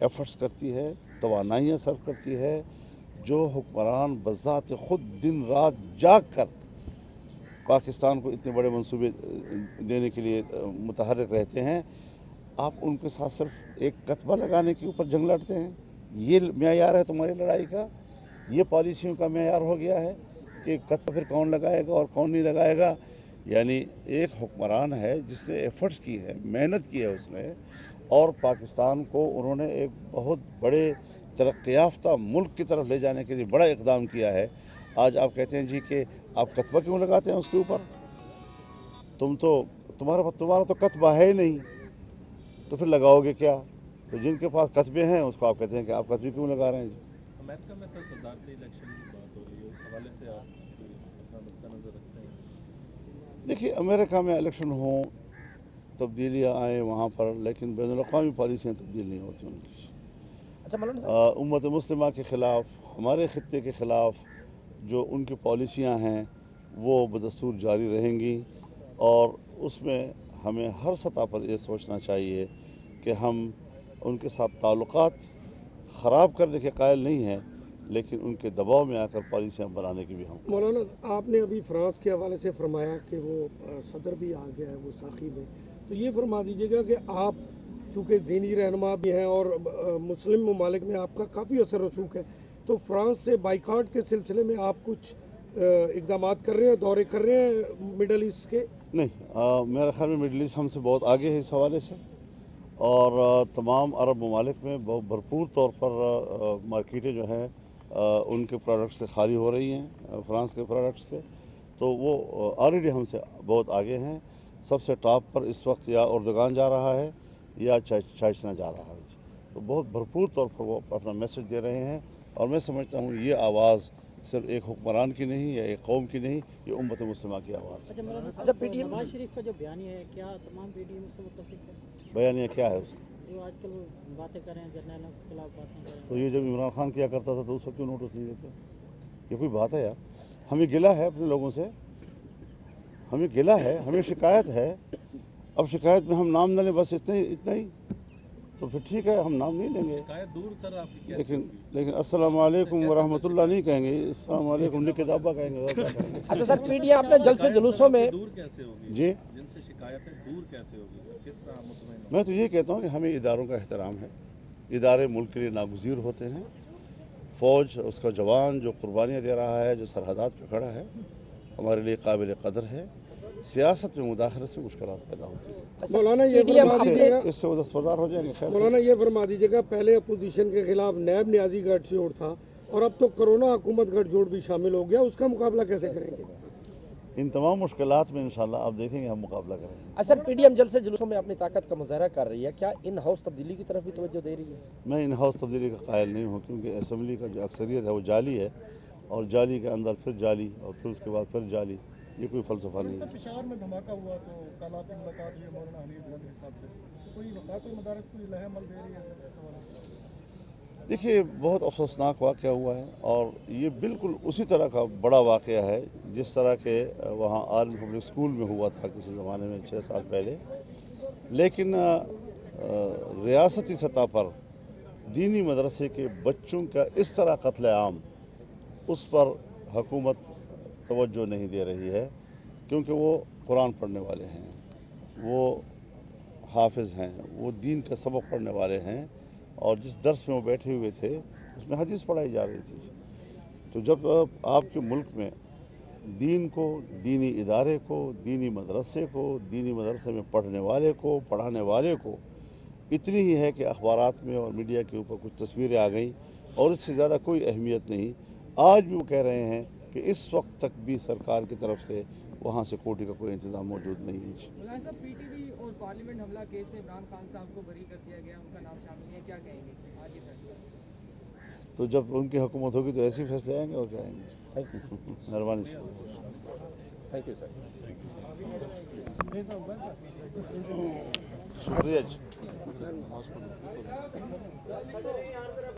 Efforts کرتی ہے، توانائیاں صرف کرتی ہے. جو حکمران بذات خود دن رات جاگ کر پاکستان کو اتنے بڑے منصوبے دینے کے لیے متحرک رہتے ہیں، آپ ان کے ساتھ صرف ایک کتبہ لگانے کے اوپر جنگ لڑتے ہیں. یہ معیار ہے تمہاری لڑائی کا، یہ پالیسیوں کا معیار ہو گیا ہے کہ کتبہ پھر کون لگائے گا اور کون نہیں لگائے گا. یعنی ایک حکمران ہے جس نے ایفرٹس کی ہے، محنت کی ہے اس نے، اور پاکستان کو انہوں نے ایک بہت بڑے ترقی یافتہ ملک کی طرف لے جانے کے لیے بڑا اقدام کیا ہے. آج آپ کہتے ہیں جی کہ آپ کتبہ کیوں لگاتے ہیں اس کے اوپر؟ تمہارا تو کتبہ ہے ہی نہیں، تو پھر لگاؤ گے کیا؟ تو جن کے پاس کتبے ہیں اس کو آپ کہتے ہیں کہ آپ کتبے کیوں لگا رہے ہیں جی؟ امریکہ میں سر صدارتی الیکشن کی بات ہو رہی ہے، اس حوالے سے آپ اپنا نقطہ نظر رکھتے ہیں؟ دیکھیے، امریکہ میں الیکشن ہوں، تبدیلیاں آئیں وہاں پر، لیکن بین الاقوامی پالیسیاں تبدیل نہیں ہوتی ان کی. اچھا مولانا صاحب، امت مسلمہ کے خلاف، ہمارے خطے کے خلاف جو ان کی پالیسیاں ہیں وہ بدستور جاری رہیں گی، اور اس میں ہمیں ہر سطح پر یہ سوچنا چاہیے کہ ہم ان کے ساتھ تعلقات خراب کرنے کے قائل نہیں ہیں، لیکن ان کے دباؤ میں آ کر پالیسیاں بنانے کی بھی ہم. مولانا، آپ نے ابھی فرانس کے حوالے سے فرمایا کہ وہ صدر بھی آ گیا ہے وہ ساقی میں، تو یہ فرما دیجیے گا کہ آپ چونکہ دینی رہنما بھی ہیں اور مسلم ممالک میں آپ کا کافی اثر رسوخ ہے، تو فرانس سے بائیکاٹ کے سلسلے میں آپ کچھ اقدامات کر رہے ہیں، دورے کر رہے ہیں مڈل ایسٹ کے؟ نہیں، میرے خیال میں مڈل ایسٹ ہم سے بہت آگے ہے اس حوالے سے، اور تمام عرب ممالک میں بہت بھرپور طور پر مارکیٹیں جو ہیں ان کے پروڈکٹ سے خالی ہو رہی ہیں، فرانس کے پروڈکٹ سے. تو وہ آلریڈی ہم سے بہت آگے ہیں. سب سے ٹاپ پر اس وقت یا اردگان جا رہا ہے یا چائشنا جا رہا ہے. تو بہت بھرپور طور پر وہ اپنا میسج دے رہے ہیں، اور میں سمجھتا ہوں یہ آواز صرف ایک حکمران کی نہیں یا ایک قوم کی نہیں، یہ امت مسلمہ کی آواز ہے. اچھا، P T M Nawaz Sharif کا جو بیانیہ ہے، کیا تمام پی ٹی ایم سے متفق ہے؟ بیانیہ کیا ہے اس کا؟ جو آج کل باتیں کر رہے ہیں، جرنیلوں کے خلاف باتیں کر رہے ہیں. تو یہ جب عمران خان کیا کرتا تھا تو اس وقت کیوں نوٹس نہیں دیتے؟ یہ کوئی بات ہے یار؟ ہمیں گلہ ہے اپنے لوگوں سے، ہمیں گلہ ہے، ہمیں شکایت ہے. اب شکایت میں ہم نام نہ لیں، بس اتنا ہی تو پھر ٹھیک ہے، ہم نام نہیں لیں گے. شکایت دور سر آپ کی کیسے لیکن السلام علیکم ورحمۃ اللہ نہیں کہیں گے، السلام علیکم لکھ کے دابا کہیں گے. اچھا سر، پی ٹی ایم اپنے جلسے جلوسوں میں دور کیسے ہوگی؟ جی، جن سے شکایت ہے دور کیسے ہوگی؟ کس طرح مطمئن ہو؟ میں تو یہ کہتا ہوں کہ ہمیں اداروں کا احترام ہے. ادارے ملک کے لیے ناگزیر ہوتے ہیں. فوج، اس کا جوان جو قربانیاں دے رہا ہے، جو سرحدات پہ کھڑا ہے، ہمارے لیے قابل قدر ہے. سیاست میں مداخلت سے مشکلات پیدا ہوتی ہیں. مولانا یہ فرما دیجیے گا، اس سے وہ دستبردار ہو جائیں گے. خیر، مولانا یہ فرما دیجیے گا، پہلے اپوزیشن کے خلاف نیب نیازی گٹھ جوڑ تھا، اور اب تو کرونا حکومت گٹھ جوڑ بھی شامل ہو گیا، اس کا مقابلہ کیسے کریں گے؟ ان تمام مشکلات میں انشاءاللہ آپ دیکھیں گے ہم مقابلہ کریں گے. اچھا پی ٹی ایم جلسے جلوسوں میں اپنی طاقت کا مظاہرہ کر رہی ہے، کیا ان ہاؤس تبدیلی کی طرف بھی توجہ دے رہی ہے؟ میں ان ہاؤس تبدیلی کا قائل نہیں ہوں، کیونکہ اسمبلی کا جو اکثریت ہے وہ جعلی ہے، اور جعلی کے اندر پھر جعلی، اور پھر اس کے بعد پھر جعلی. یہ کوئی فلسفہ نہیں ہے. پشاور میں دھماکہ ہوا تو کل آپ کی ملاقات ہوئی مولانا حنیف گنج صاحب سے، کوئی وفاقی مدارس کوئی لہم عمل دے رہی ہے؟ دیکھیے، بہت افسوسناک واقعہ ہوا ہے، اور یہ بالکل اسی طرح کا بڑا واقعہ ہے جس طرح کے وہاں آرمی پبلک اسکول میں ہوا تھا کسی زمانے میں 6 سال پہلے. لیکن ریاستی سطح پر دینی مدرسے کے بچوں کا اس طرح قتل عام، اس پر حکومت توجہ نہیں دے رہی ہے، کیونکہ وہ قرآن پڑھنے والے ہیں، وہ حافظ ہیں، وہ دین کا سبق پڑھنے والے ہیں، اور جس درس میں وہ بیٹھے ہوئے تھے اس میں حدیث پڑھائی جا رہی تھی. تو جب آپ کے ملک میں دین کو، دینی ادارے کو، دینی مدرسے کو، دینی مدرسے میں پڑھنے والے کو، پڑھانے والے کو اتنی ہی ہے کہ اخبارات میں اور میڈیا کے اوپر کچھ تصویریں آ گئیں، اور اس سے زیادہ کوئی اہمیت نہیں. آج بھی وہ کہہ رہے ہیں کہ اس وقت تک بھی سرکار کی طرف سے وہاں سیکورٹی کا کوئی انتظام موجود نہیں ہے. مولانا صاحب، پی ٹی وی اور پارلیمنٹ حملہ کیس میں عمران خان صاحب کو بری کر دیا گیا، ان کا نام شامل نہیں ہے، کیا کہیں گے آج یہ فیصلہ؟ تو جب ان کی حکومت ہوگی تو ایسے ہی فیصلے آئیں گے، اور کیا آئیں گے. مہربانی. Thank you sir. شکریہ جی.